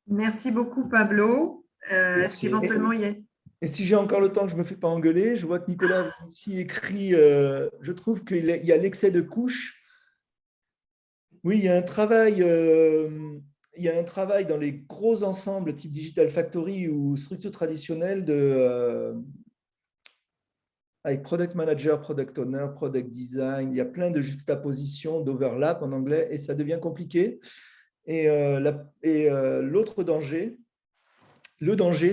Merci beaucoup, Pablo. Est-ce qu'éventuellement il y a... Et si j'ai encore le temps que je ne me fais pas engueuler, je vois que Nicolas a aussi écrit, je trouve qu'il y a l'excès de couches. Oui, il y a un travail dans les gros ensembles type Digital Factory ou structure traditionnelle avec Product Manager, Product Owner, Product Design. Il y a plein de juxtapositions, d'overlap en anglais, et ça devient compliqué. Et l'autre danger,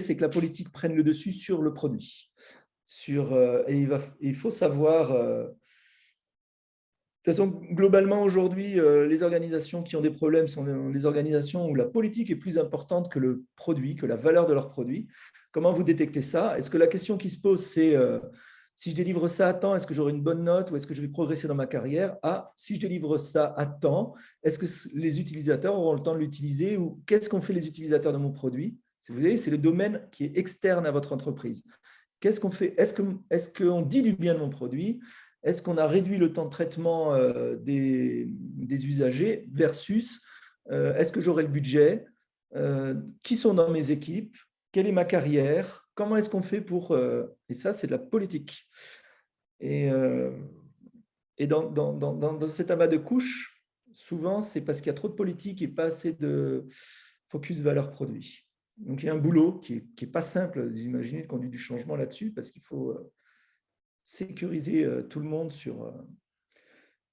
c'est que la politique prenne le dessus sur le produit. Et il faut savoir… de toute façon, globalement, aujourd'hui, les organisations qui ont des problèmes sont les organisations où la politique est plus importante que le produit, que la valeur de leur produit. Comment vous détectez ça? Est-ce que la question qui se pose, c'est si je délivre ça à temps, est-ce que j'aurai une bonne note ou est-ce que je vais progresser dans ma carrière? Si je délivre ça à temps, est-ce que les utilisateurs auront le temps de l'utiliser ou qu'est-ce qu'ont fait les utilisateurs de mon produit? Vous voyez, c'est le domaine qui est externe à votre entreprise. Qu'est-ce qu'on fait? Est-ce qu'on dit du bien de mon produit? Est-ce qu'on a réduit le temps de traitement des usagers versus est-ce que j'aurai le budget? Qui sont dans mes équipes? Quelle est ma carrière? Comment est-ce qu'on fait pour… et ça, c'est de la politique. Et dans cet amas de couches, souvent, c'est parce qu'il y a trop de politique et pas assez de focus valeur-produit. Donc, il y a un boulot qui n'est pas simple, vous imaginez, de conduire du changement là-dessus, parce qu'il faut sécuriser tout le monde sur…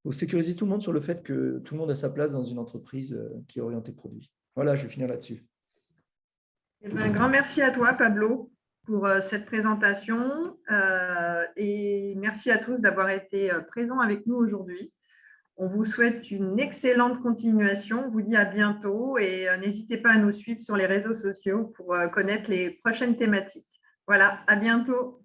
faut sécuriser tout le monde sur le fait que tout le monde a sa place dans une entreprise qui est orientée produit. Voilà, je vais finir là-dessus. Un grand merci à toi, Pablo, pour cette présentation et merci à tous d'avoir été présents avec nous aujourd'hui. On vous souhaite une excellente continuation. On vous dit à bientôt et n'hésitez pas à nous suivre sur les réseaux sociaux pour connaître les prochaines thématiques. Voilà, à bientôt.